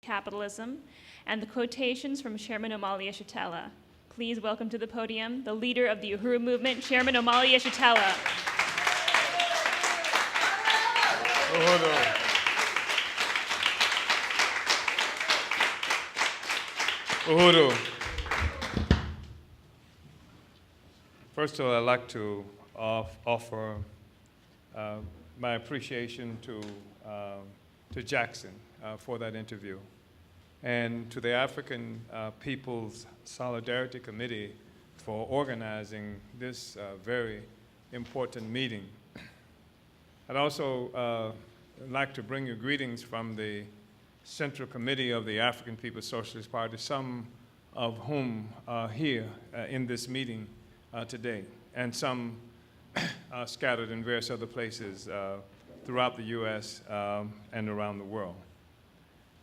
Capitalism, and the quotations from Chairman Omali Yeshitela. Please welcome to the podium the leader of the Uhuru Movement, Chairman Omali Yeshitela. Uhuru. First of all, I'd like to offer my appreciation to Jackson for that interview, and to the African People's Solidarity Committee for organizing this very important meeting. I'd also like to bring you greetings from the Central Committee of the African People's Socialist Party, some of whom are here in this meeting today, and some scattered in various other places throughout the U.S. And around the world.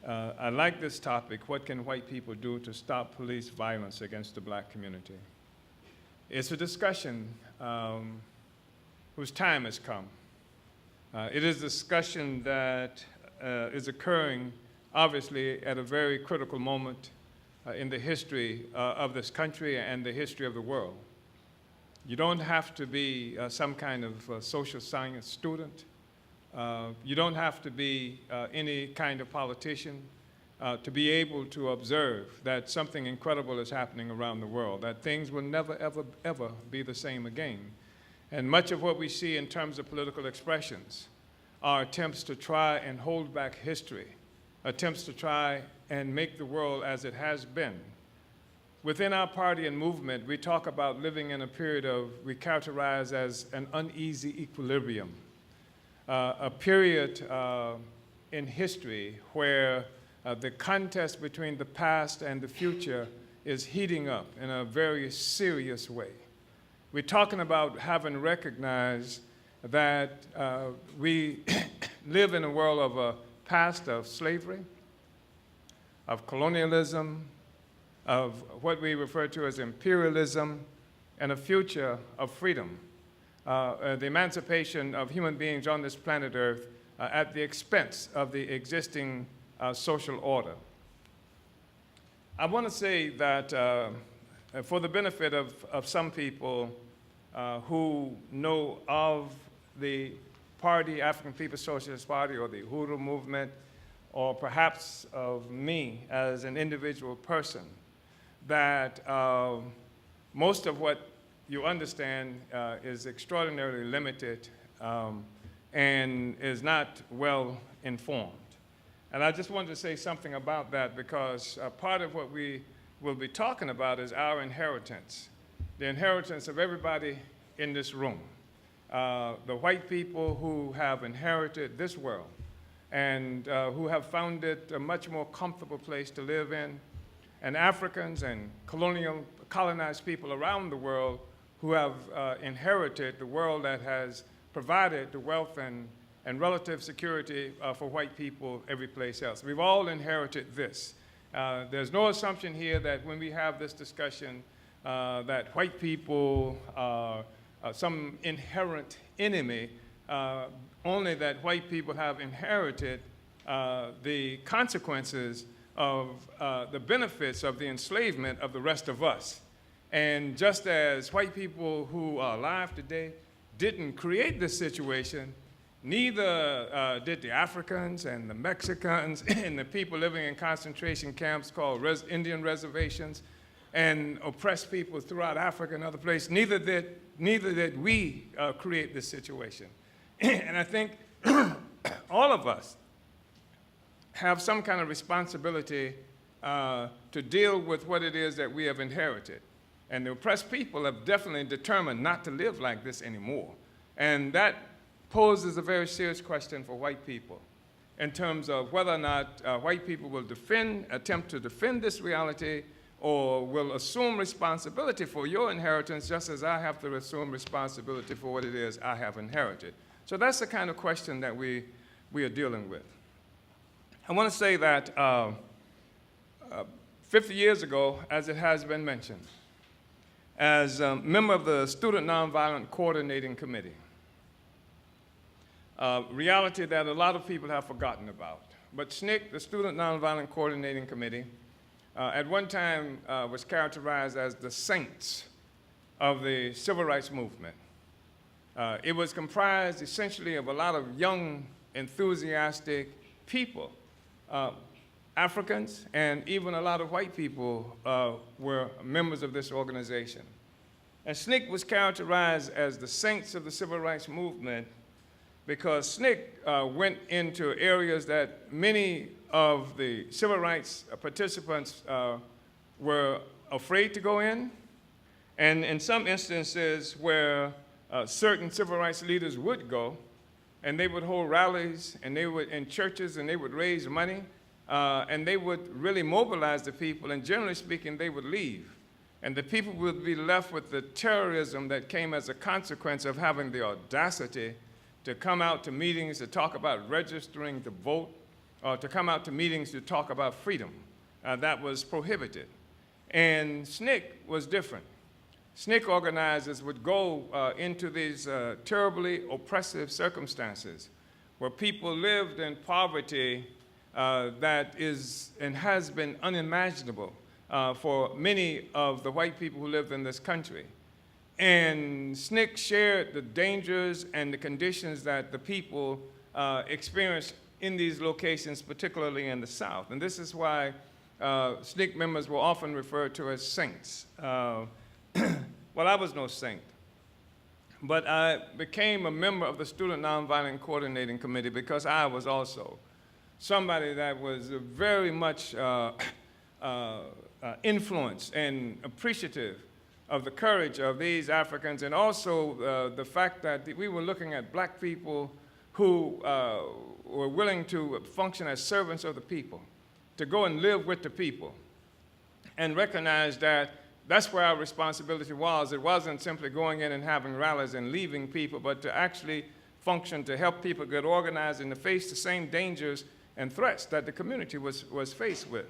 I like this topic: what can white people do to stop police violence against the black community? It's a discussion whose time has come. It is a discussion that is occurring, obviously, at a very critical moment in the history of this country and the history of the world. You don't have to be some kind of social science student. You don't have to be any kind of politician to be able to observe that something incredible is happening around the world, that things will never, ever, ever be the same again. And much of what we see in terms of political expressions are attempts to try and hold back history, attempts to try and make the world as it has been. Within our party and movement, we talk about living in a period we characterize as an uneasy equilibrium, a period in history where the contest between the past and the future is heating up in a very serious way. We're talking about having recognized that we live in a world of a past of slavery, of colonialism, of what we refer to as imperialism, and a future of freedom, the emancipation of human beings on this planet Earth at the expense of the existing social order. I want to say that for the benefit of some people who know of the party, African People's Socialist Party, or the Uhuru Movement, or perhaps of me as an individual person, that most of what you understand is extraordinarily limited and is not well informed. And I just wanted to say something about that, because part of what we will be talking about is our inheritance, the inheritance of everybody in this room. The white people who have inherited this world and who have found it a much more comfortable place to live in, and Africans and colonized people around the world who have inherited the world that has provided the wealth and relative security for white people every place else. We've all inherited this. There's no assumption here that when we have this discussion that white people are some inherent enemy, only that white people have inherited the consequences of the benefits of the enslavement of the rest of us. And just as white people who are alive today didn't create this situation, neither did the Africans and the Mexicans and the people living in concentration camps called Indian reservations and oppressed people throughout Africa and other places. Neither did we create this situation. And I think all of us have some kind of responsibility to deal with what it is that we have inherited. And the oppressed people have definitely determined not to live like this anymore. And that poses a very serious question for white people in terms of whether or not white people will attempt to defend this reality, or will assume responsibility for your inheritance just as I have to assume responsibility for what it is I have inherited. So that's the kind of question that we are dealing with. I want to say that 50 years ago, as it has been mentioned, as a member of the Student Nonviolent Coordinating Committee, reality that a lot of people have forgotten about. but SNCC, the Student Nonviolent Coordinating Committee, at one time was characterized as the saints of the civil rights movement. It was comprised essentially of a lot of young, enthusiastic people. Africans and even a lot of white people were members of this organization. And SNCC was characterized as the saints of the civil rights movement because SNCC went into areas that many of the civil rights participants were afraid to go in, and in some instances where certain civil rights leaders would go, and they would hold rallies, and they would in churches, and they would raise money, and they would really mobilize the people, and generally speaking, they would leave. And the people would be left with the terrorism that came as a consequence of having the audacity to come out to meetings to talk about registering to vote, or to come out to meetings to talk about freedom. That was prohibited. And SNCC was different. SNCC organizers would go into these terribly oppressive circumstances where people lived in poverty that is and has been unimaginable for many of the white people who lived in this country. And SNCC shared the dangers and the conditions that the people experienced in these locations, particularly in the South. And this is why SNCC members were often referred to as saints. Well, I was no saint, but I became a member of the Student Nonviolent Coordinating Committee because I was also somebody that was very much influenced and appreciative of the courage of these Africans, and also the fact that we were looking at black people who were willing to function as servants of the people, to go and live with the people, and recognize that that's where our responsibility was. It wasn't simply going in and having rallies and leaving people, but to actually function to help people get organized and to face the same dangers and threats that the community was faced with.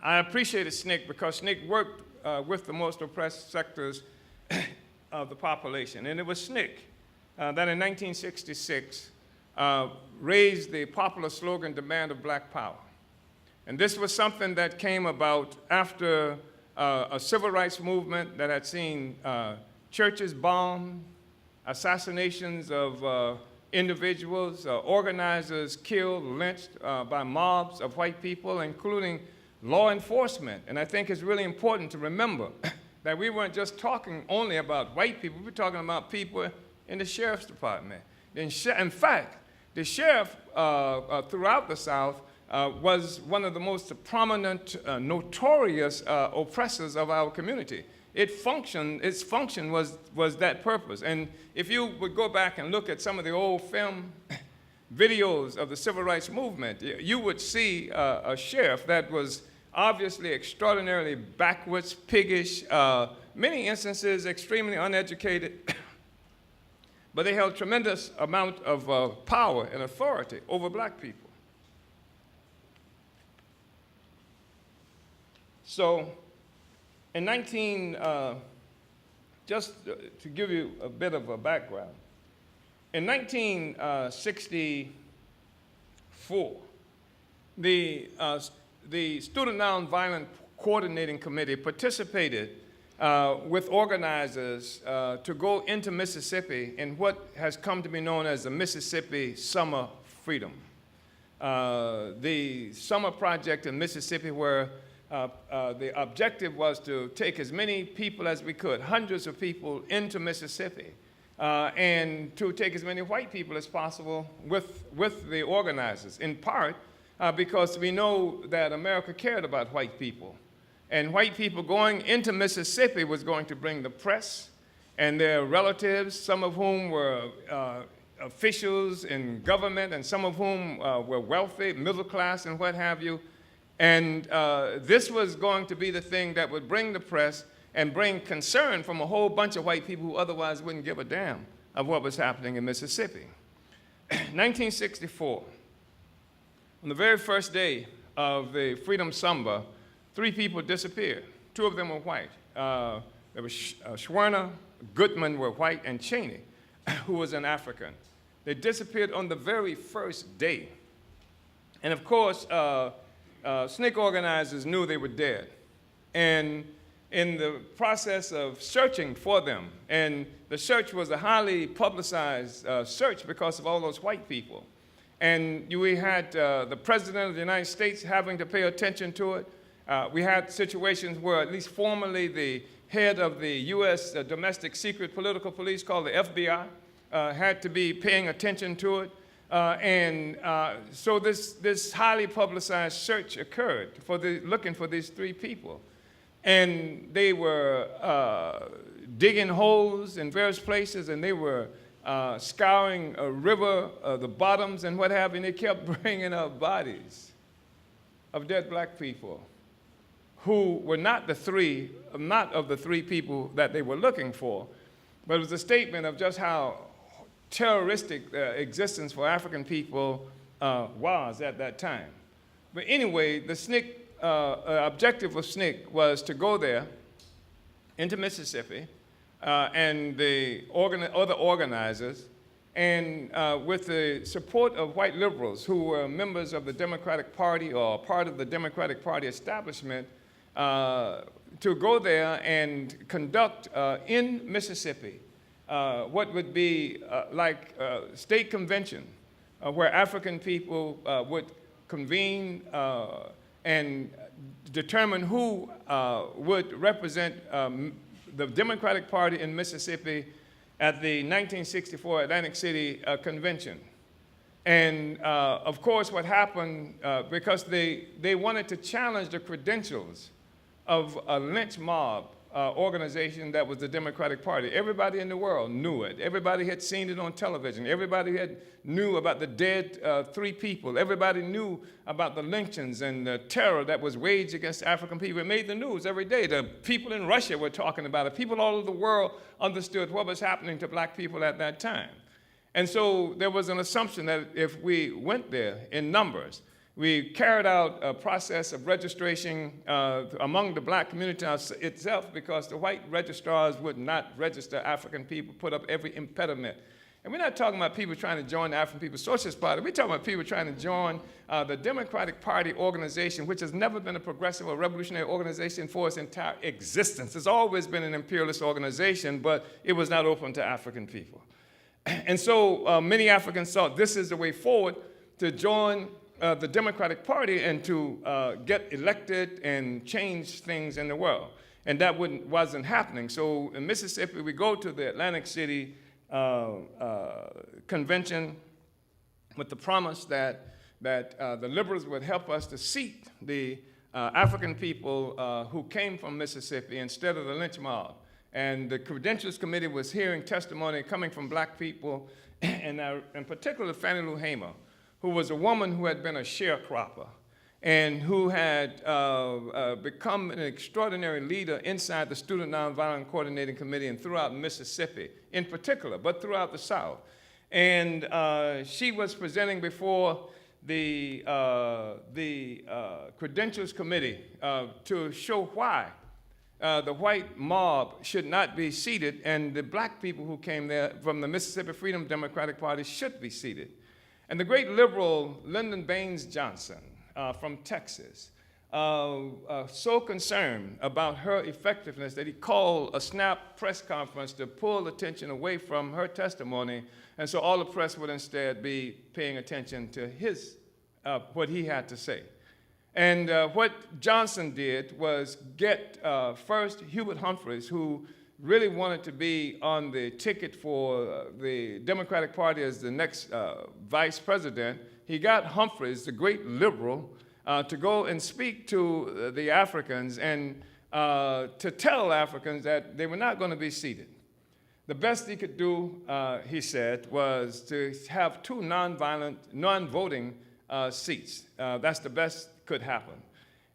I appreciated SNCC because SNCC worked with the most oppressed sectors of the population. And it was SNCC that in 1966 raised the popular slogan, "Demand of Black Power." And this was something that came about after a civil rights movement that had seen churches bombed, assassinations of individuals, organizers killed, lynched by mobs of white people, including law enforcement. And I think it's really important to remember that we weren't just talking only about white people, we were talking about people in the sheriff's department. In fact, the sheriff throughout the South was one of the most prominent, notorious oppressors of our community. Its function was that purpose. And if you would go back and look at some of the old film videos of the civil rights movement, you would see a sheriff that was obviously extraordinarily backwards, piggish, many instances extremely uneducated, but they held tremendous amount of power and authority over black people. So in just to give you a bit of a background, in 1964, the Student Nonviolent Coordinating Committee participated with organizers to go into Mississippi in what has come to be known as the Mississippi Summer Freedom. The summer project in Mississippi where the objective was to take as many people as we could, hundreds of people, into Mississippi, and to take as many white people as possible with the organizers, in part because we know that America cared about white people. And white people going into Mississippi was going to bring the press and their relatives, some of whom were officials in government, and some of whom were wealthy, middle class, and what have you. And this was going to be the thing that would bring the press and bring concern from a whole bunch of white people who otherwise wouldn't give a damn of what was happening in Mississippi. 1964, on the very first day of the Freedom Summer, 3 people disappeared. 2 of them were white. There was Schwerner, Goodman were white, and Cheney, who was an African. They disappeared on the very first day And of course, SNCC organizers knew they were dead. And in the process of searching for them, and the search was a highly publicized search because of all those white people. And we had the President of the United States having to pay attention to it. We had situations where at least formerly the head of the U.S. Domestic Secret Political Police, called the FBI, had to be paying attention to it. So this highly publicized search occurred for looking for these three people. And they were digging holes in various places, and they were scouring a river, the bottoms and what have you, and they kept bringing up bodies of dead black people who were not of the three people that they were looking for, but it was a statement of just how terroristic existence for African people was at that time. But anyway, the SNCC objective of SNCC was to go there into Mississippi and the other organizers, and with the support of white liberals who were members of the Democratic Party or part of the Democratic Party establishment, to go there and conduct in Mississippi what would be like a state convention where African people would convene and determine who would represent the Democratic Party in Mississippi at the 1964 Atlantic City Convention. And of course, what happened, because they wanted to challenge the credentials of a lynch mob organization that was the Democratic Party. Everybody in the world knew it. Everybody had seen it on television. Everybody knew about the dead three people. Everybody knew about the lynchings and the terror that was waged against African people. It made the news every day. The people in Russia were talking about it. People all over the world understood what was happening to black people at that time. And so there was an assumption that if we went there in numbers, we carried out a process of registration among the black community itself, because the white registrars would not register African people, put up every impediment. And we're not talking about people trying to join the African People's Socialist Party. We're talking about people trying to join the Democratic Party organization, which has never been a progressive or revolutionary organization for its entire existence. It's always been an imperialist organization, but it was not open to African people. And so many Africans thought this is the way forward to join the Democratic Party and to get elected and change things in the world. And that wasn't happening. So in Mississippi, we go to the Atlantic City convention with the promise that the liberals would help us to seat the African people who came from Mississippi instead of the lynch mob. And the Credentials Committee was hearing testimony coming from black people, and in particular Fannie Lou Hamer, who was a woman who had been a sharecropper and who had become an extraordinary leader inside the Student Nonviolent Coordinating Committee and throughout Mississippi in particular, but throughout the South. And she was presenting before the Credentials Committee to show why the white mob should not be seated and the black people who came there from the Mississippi Freedom Democratic Party should be seated. And the great liberal Lyndon Baines Johnson from Texas, so concerned about her effectiveness that he called a snap press conference to pull attention away from her testimony, and so all the press would instead be paying attention to what he had to say. And what Johnson did was get first Hubert Humphreys, who really wanted to be on the ticket for the Democratic Party as the next vice president. He got Humphreys, the great liberal, to go and speak to the Africans and to tell Africans that they were not going to be seated. The best he could do, he said, was to have two non-voting seats. That's the best could happen.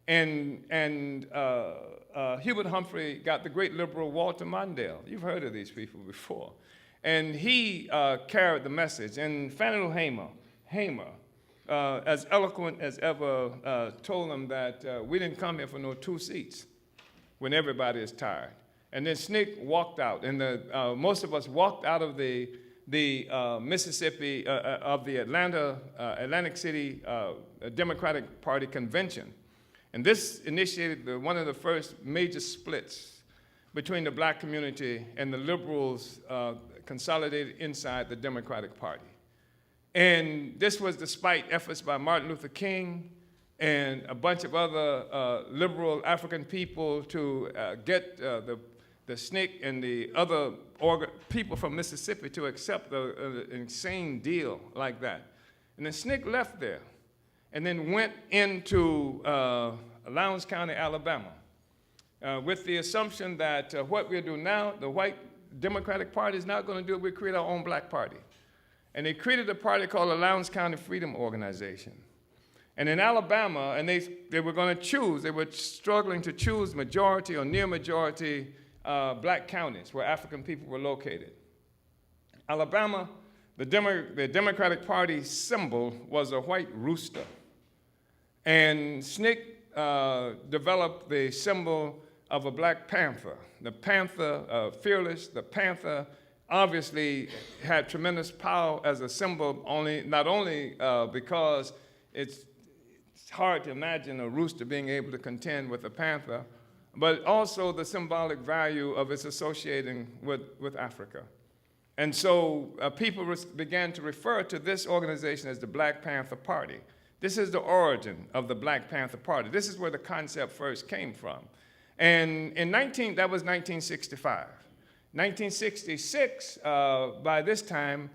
And Hubert Humphrey got the great liberal Walter Mondale. You've heard of these people before. And he carried the message. And Fannie Lou Hamer, as eloquent as ever, told them that we didn't come here for no two seats when everybody is tired. And then SNCC walked out. And most of us walked out of the the Mississippi, of the Atlantic City Democratic Party Convention. And this initiated one of the first major splits between the black community and the liberals consolidated inside the Democratic Party. And this was despite efforts by Martin Luther King and a bunch of other liberal African people to get the SNCC and the other people from Mississippi to accept an insane deal like that. And the SNCC left there and then went into Lowndes County, Alabama, with the assumption that what we'll do now, the white Democratic Party is not going to do it, we'll create our own black party. And they created a party called the Lowndes County Freedom Organization. And in Alabama, and they were going to choose, they were struggling to choose majority or near majority black counties where African people were located. Alabama, the Democratic Party symbol was a white rooster. And SNCC developed the symbol of a Black Panther. The panther, fearless, the panther obviously had tremendous power as a symbol, not only because it's hard to imagine a rooster being able to contend with a panther, but also the symbolic value of its associating with Africa. And so people began to refer to this organization as the Black Panther Party. This is the origin of the Black Panther Party. This is where the concept first came from. And that was 1965. 1966, by this time,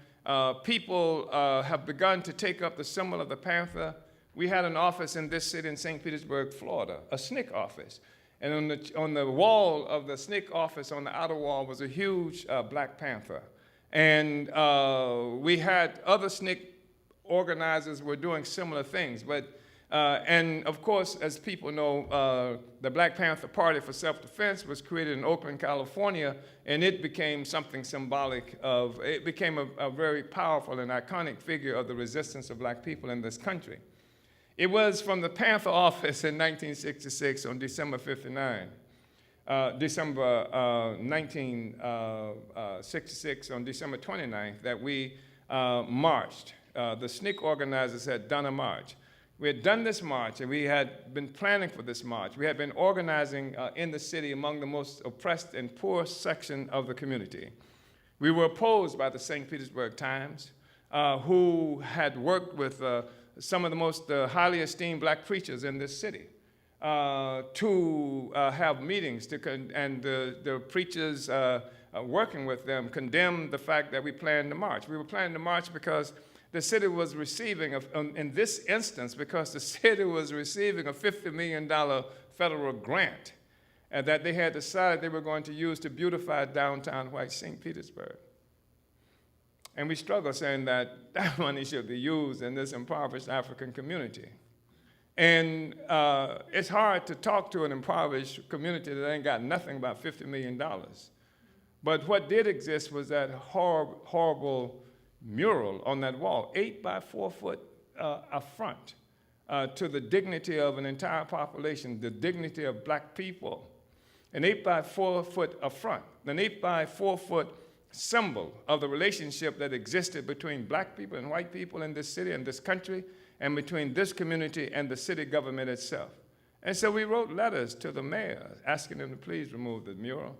people have begun to take up the symbol of the panther. We had an office in this city in St. Petersburg, Florida, a SNCC office. And on the wall of the SNCC office, on the outer wall, was a huge Black Panther. And we had other SNCC organizers were doing similar things. And of course, as people know, the Black Panther Party for Self-Defense was created in Oakland, California, and it became something symbolic of, it became a very powerful and iconic figure of the resistance of black people in this country. It was from the Panther office in 1966 on December 1966 on December 29th that we marched. The SNCC organizers had done a march. We had done this march, and we had been planning for this march. We had been organizing in the city among the most oppressed and poor section of the community. We were opposed by the St. Petersburg Times, who had worked with some of the most highly esteemed black preachers in this city to have meetings, and the preachers working with them condemned the fact that we planned to march. We were planning to march because the city was receiving, in this instance, because the city was receiving a $50 million federal grant that they had decided they were going to use to beautify downtown white St. Petersburg. And we struggled saying that money should be used in this impoverished African community. And it's hard to talk to an impoverished community that ain't got nothing about $50 million. But what did exist was that horrible mural on that wall, 8 by 4 foot affront to the dignity of an entire population, the dignity of black people. An 8 by 4 foot affront, an 8 by 4 foot symbol of the relationship that existed between black people and white people in this city and this country, and between this community and the city government itself. And so we wrote letters to the mayor asking him to please remove the mural.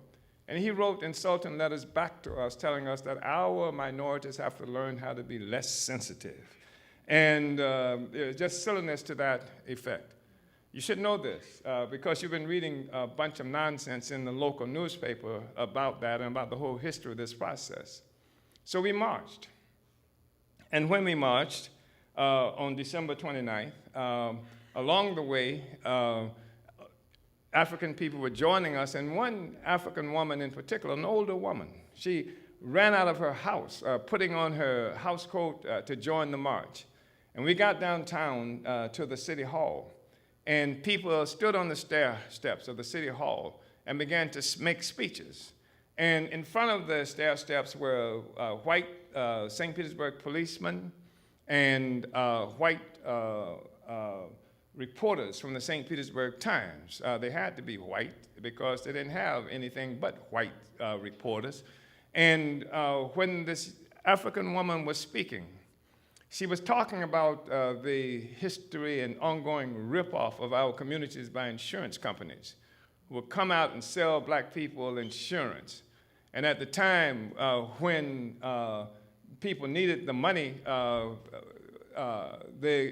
And he wrote insulting letters back to us telling us that our minorities have to learn how to be less sensitive. And just silliness to that effect. You should know this because you've been reading a bunch of nonsense in the local newspaper about that and about the whole history of this process. So we marched. And when we marched on December 29th, along the way, African people were joining us, and one African woman in particular, an older woman, she ran out of her house, putting on her house coat to join the march. And we got downtown to the city hall, and people stood on the stair steps of the city hall and began to make speeches. And in front of the stair steps were white St. Petersburg policemen and white reporters from the St. Petersburg Times. They had to be white because they didn't have anything but white reporters. And when this African woman was speaking. She was talking about the history and ongoing ripoff of our communities by insurance companies who would come out and sell black people insurance. And at the time when people needed the money, the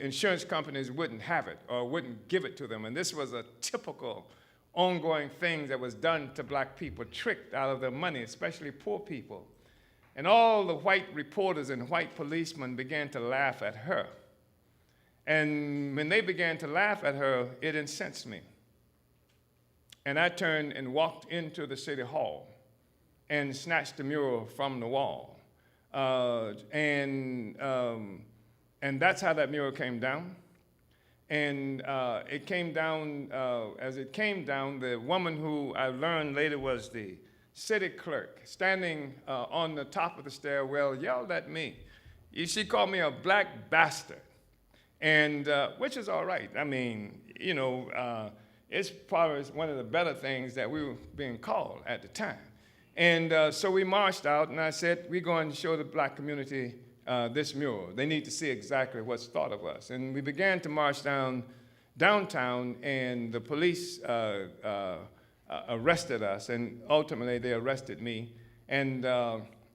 insurance companies wouldn't have it or wouldn't give it to them. And this was a typical ongoing thing that was done to black people, tricked out of their money, especially poor people. And all the white reporters and white policemen began to laugh at her. And when they began to laugh at her, it incensed me. And I turned and walked into the city hall and snatched the mural from the wall. And that's how that mural came down. And it came down, as it came down, the woman who I learned later was the city clerk, standing on the top of the stairwell, yelled at me. She called me a black bastard, and which is all right. I mean, you know, it's probably one of the better things that we were being called at the time. And so we marched out, and I said, we're going to show the black community this mural. They need to see exactly what's thought of us. And we began to march downtown, and the police arrested us, and ultimately they arrested me. And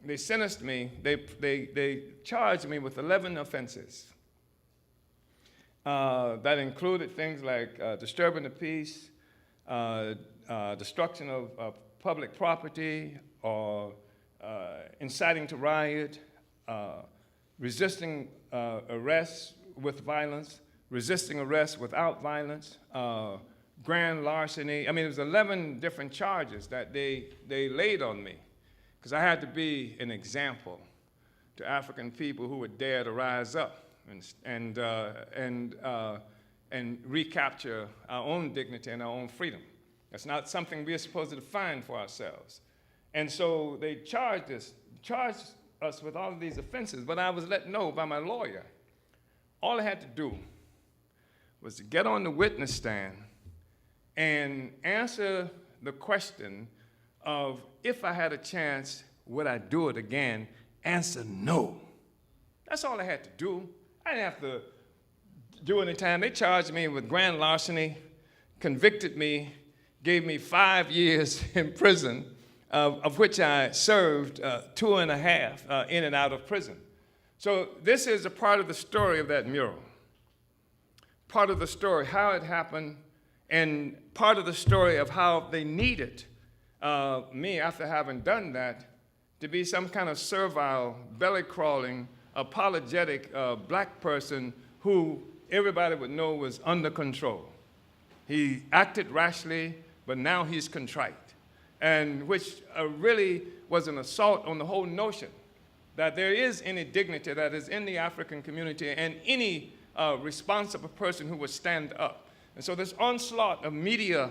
they sentenced me, they charged me with 11 offenses. That included things like disturbing the peace, destruction of public property, or inciting to riot, resisting arrest with violence, resisting arrest without violence, grand larceny. I mean, it was 11 different charges that they laid on me, because I had to be an example to African people who would dare to rise up and recapture our own dignity and our own freedom. That's not something we're supposed to define for ourselves. And so they charged us with all of these offenses, but I was let know by my lawyer. All I had to do was to get on the witness stand and answer the question of, if I had a chance, would I do it again? Answer no. That's all I had to do. I didn't have to do any time. They charged me with grand larceny, convicted me, gave me 5 years in prison, of which I served 2.5 in and out of prison. So this is a part of the story of that mural. Part of the story, how it happened, and part of the story of how they needed me, after having done that, to be some kind of servile, belly-crawling, apologetic black person who everybody would know was under control. He acted rashly, but now he's contrite, and which really was an assault on the whole notion that there is any dignity that is in the African community and any responsible person who would stand up. And so this onslaught of media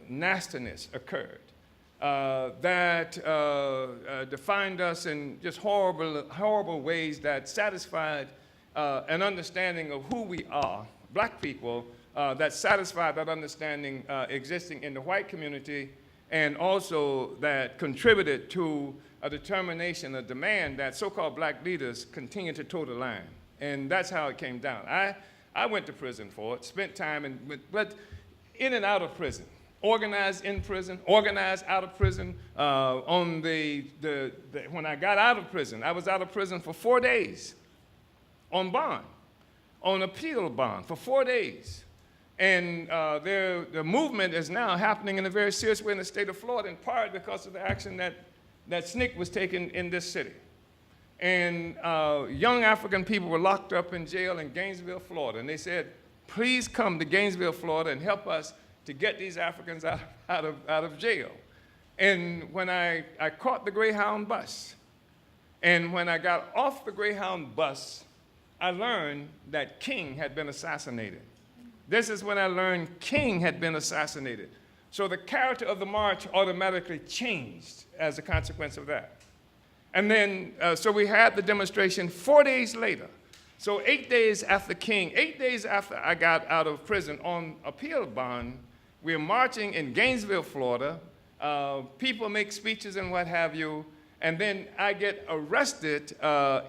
nastiness occurred that defined us in just horrible ways that satisfied an understanding of who we are, black people, that satisfied that understanding existing in the white community, and also that contributed to a determination, a demand that so-called black leaders continue to toe the line. And that's how it came down. I went to prison for it, spent time, but in and out of prison. Organized in prison, organized out of prison. When I got out of prison, I was out of prison for 4 days on bond, on appeal bond for 4 days. And the movement is now happening in a very serious way in the state of Florida, in part because of the action that SNCC was taking in this city. And young African people were locked up in jail in Gainesville, Florida. And they said, please come to Gainesville, Florida, and help us to get these Africans out of jail. And when I caught the Greyhound bus, and when I got off the Greyhound bus, I learned that King had been assassinated. This is when I learned King had been assassinated. So the character of the march automatically changed as a consequence of that. And then, so we had the demonstration 4 days later. So 8 days after King, 8 days after I got out of prison on appeal bond, we're marching in Gainesville, Florida. People make speeches and what have you. and then I get arrested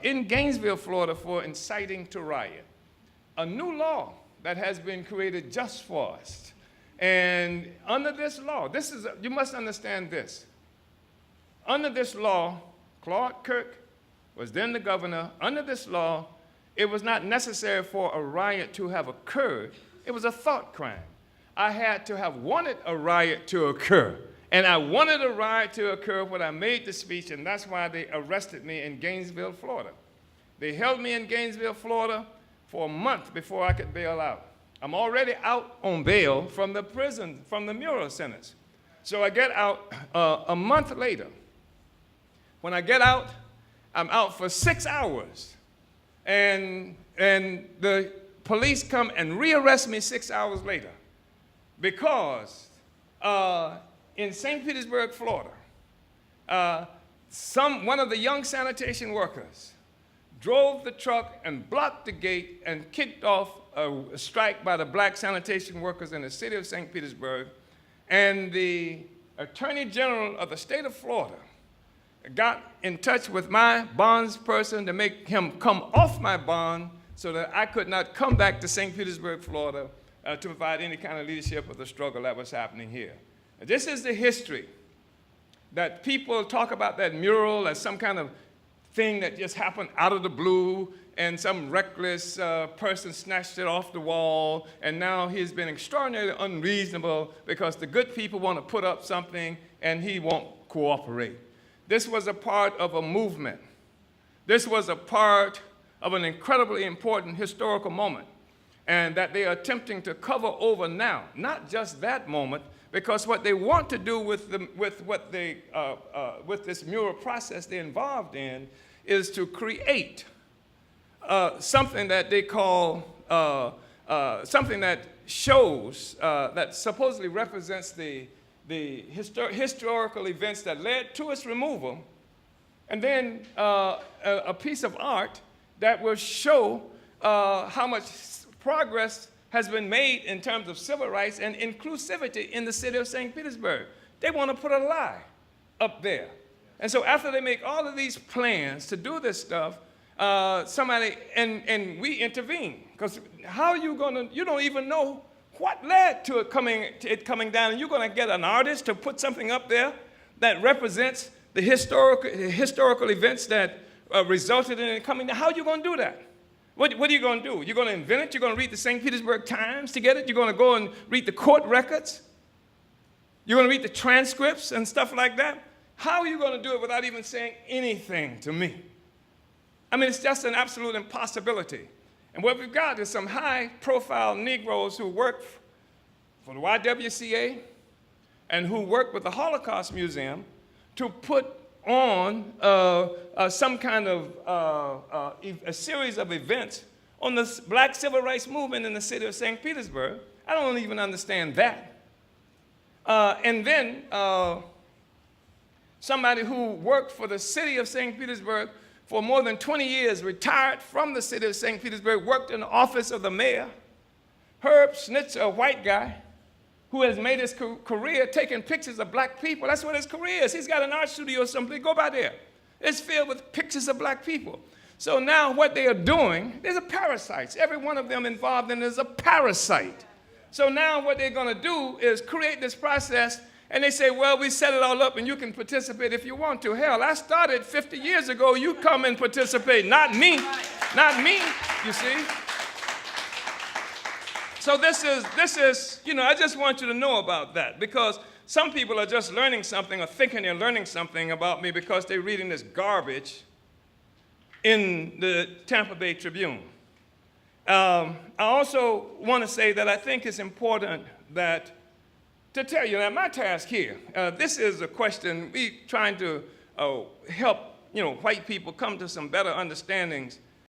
in Gainesville, Florida for inciting to riot. A new law that has been created just for us. And under this law, you must understand this. Under this law, Claude Kirk was then the governor. Under this law, it was not necessary for a riot to have occurred. It was a thought crime. I had to have wanted a riot to occur. And I wanted a riot to occur when I made the speech, and that's why they arrested me in Gainesville, Florida. They held me in Gainesville, Florida for a month before I could bail out. I'm already out on bail from the prison, from the Mural sentence. So I get out a month later. When I get out, I'm out for 6 hours. And the police come and rearrest me 6 hours later because in St. Petersburg, Florida, one of the young sanitation workers drove the truck and blocked the gate and kicked off a strike by the black sanitation workers in the city of St. Petersburg. And the Attorney General of the state of Florida got in touch with my bondsperson to make him come off my bond so that I could not come back to St. Petersburg, Florida, to provide any kind of leadership of the struggle that was happening here. And this is the history that people talk about that mural as some kind of thing that just happened out of the blue and some reckless person snatched it off the wall, and now he's been extraordinarily unreasonable because the good people want to put up something and he won't cooperate. This was a part of a movement. This was a part of an incredibly important historical moment, and that they are attempting to cover over now. Not just that moment, because what they want to do with this mural process they're involved in is to create something that they call something that shows that supposedly represents the historical events that led to its removal, and then a piece of art that will show how much progress has been made in terms of civil rights and inclusivity in the city of St. Petersburg. They want to put a lie up there. And so after they make all of these plans to do this stuff, and we intervene. Because how are you going to, you don't even know what led to it coming down, and you're going to get an artist to put something up there that represents the historical events that resulted in it coming down. How are you going to do that? What are you going to do? You're going to invent it? You're going to read the St. Petersburg Times to get it? You're going to go and read the court records? You're going to read the transcripts and stuff like that? How are you going to do it without even saying anything to me? I mean, it's just an absolute impossibility. And what we've got is some high-profile Negroes who work for the YWCA and who work with the Holocaust Museum to put on some kind of a series of events on the black civil rights movement in the city of St. Petersburg. I don't even understand that. And then somebody who worked for the city of St. Petersburg for more than 20 years, retired from the city of St. Petersburg, worked in the office of the mayor. Herb Schnitzer, a white guy, who has made his career taking pictures of black people. That's what his career is. He's got an art studio or something. Go by there. It's filled with pictures of black people. So now what they are doing, there's a parasites. Every one of them involved in it is a parasite. So now what they're going to do is create this process, and they say, well, we set it all up and you can participate if you want to. Hell, I started 50 years ago. You come and participate. Not me. Not me, you see. So this is, you know, I just want you to know about that, because some people are just learning something or thinking they're learning something about me because they're reading this garbage in the Tampa Bay Tribune. I also want to say that I think it's important to tell you that my task here, this is a question, we trying to help, you know, white people come to some better understandings